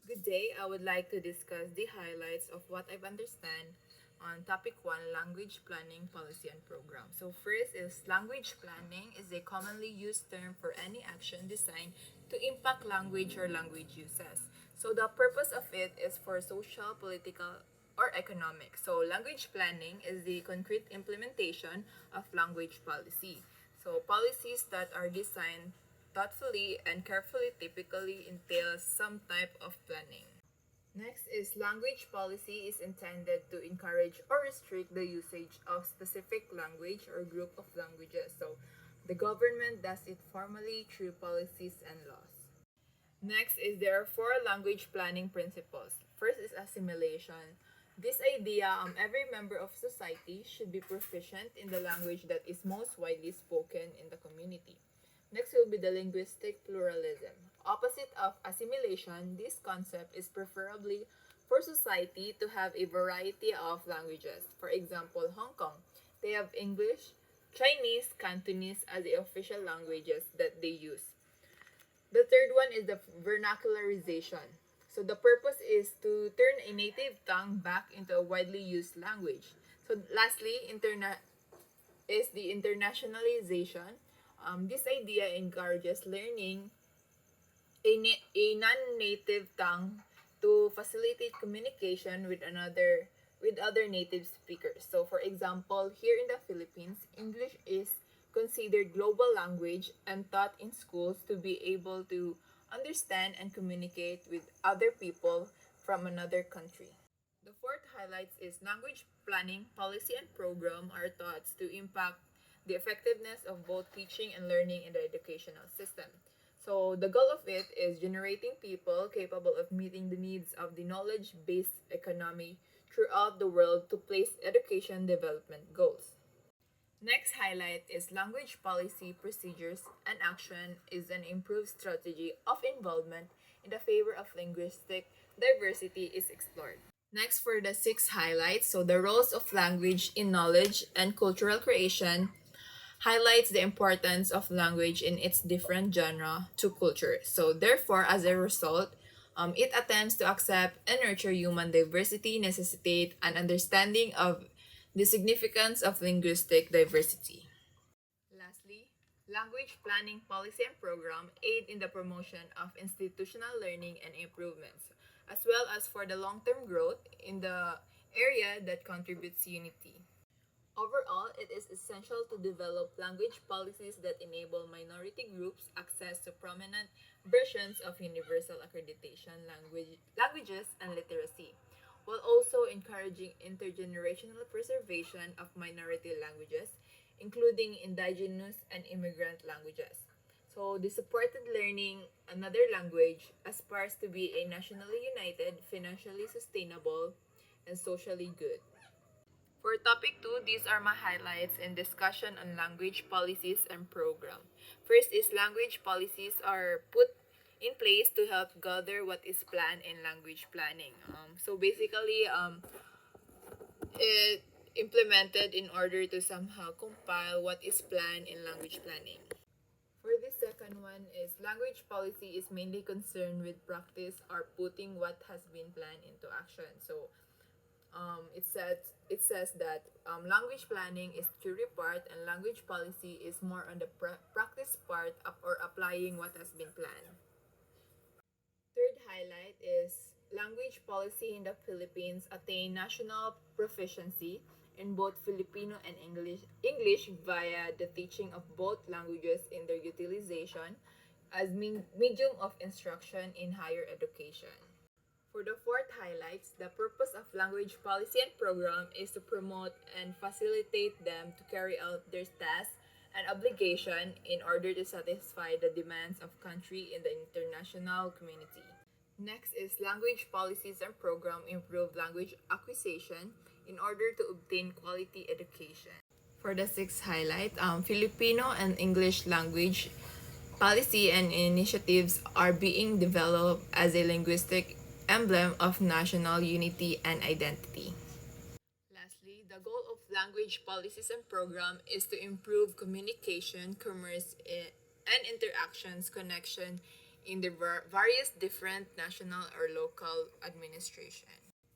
Good day. I would like to discuss the highlights of what I've understand on topic 1, language planning policy and program. So first is language planning is a commonly used term for any action designed to impact language or language uses. So the purpose of it is for social, political, or economic. So language planning is the concrete implementation of language policy. So policies that are designed thoughtfully and carefully typically entails some type of planning. Next is language policy is intended to encourage or restrict the usage of specific language or group of languages. So the government does it formally through policies and laws. Next is there are four language planning principles. First is assimilation. This idea, every member of society should be proficient in the language that is most widely spoken in the community. Next will be the linguistic pluralism. Opposite of assimilation, this concept is preferably for society to have a variety of languages. For example, Hong Kong, they have English, Chinese, Cantonese as the official languages that they use. The third one is the vernacularization. So the purpose is to turn a native tongue back into a widely used language. So lastly, is the internationalization. This idea encourages learning a non-native tongue to facilitate communication with other native speakers. So for example, here in the Philippines, English is considered global language and taught in schools to be able to understand and communicate with other people from another country. The fourth highlights is language planning, policy, and program are thought to impact the effectiveness of both teaching and learning in the educational system. So the goal of it is generating people capable of meeting the needs of the knowledge-based economy throughout the world to place education development goals. Next highlight is language policy procedures and action is an improved strategy of involvement in the favor of linguistic diversity is explored. Next for the six highlights, so the roles of language in knowledge and cultural creation highlights the importance of language in its different genre to culture. So therefore, as a result, it attempts to accept and nurture human diversity, necessitate an understanding of the significance of linguistic diversity. Lastly, language planning policy and program aid in the promotion of institutional learning and improvements, as well as for the long-term growth in the area that contributes unity. Overall, it is essential to develop language policies that enable minority groups access to prominent versions of universal accreditation languages and literacy, while also encouraging intergenerational preservation of minority languages, including indigenous and immigrant languages. So, the supported learning another language aspires to be a nationally united, financially sustainable, and socially good. For topic 2, these are my highlights in discussion on language policies and program. First is language policies are put in place to help gather what is planned in language planning. So basically, it implemented in order to somehow compile what is planned in language planning. For the second one is language policy is mainly concerned with practice or putting what has been planned into action. So it says that language planning is theory part and language policy is more on the practice part of, or applying what has been planned. Third highlight is language policy in the Philippines attain national proficiency in both Filipino and English via the teaching of both languages in their utilization as medium of instruction in higher education. For the fourth highlights, the purpose of language policy and program is to promote and facilitate them to carry out their tasks and obligation in order to satisfy the demands of country in the international community. Next is language policies and program improve language acquisition in order to obtain quality education. For the sixth highlight, Filipino and English language policy and initiatives are being developed as a linguistic emblem of national unity and identity. Lastly, the goal of language policies and program is to improve communication, commerce, and interactions connection in the various different national or local administration.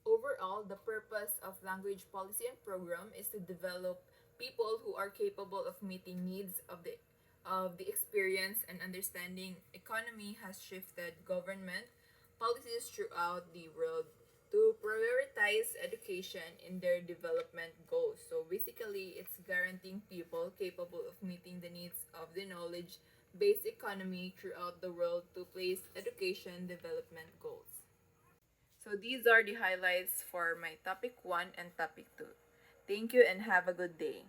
Overall, the purpose of language policy and program is to develop people who are capable of meeting needs of the experience and understanding economy has shifted government policies throughout the world to prioritize education in their development goals. So basically, it's guaranteeing people capable of meeting the needs of the knowledge based economy throughout the world to place education development goals. So these are the highlights for my topic 1 and topic 2. Thank you and have a good day.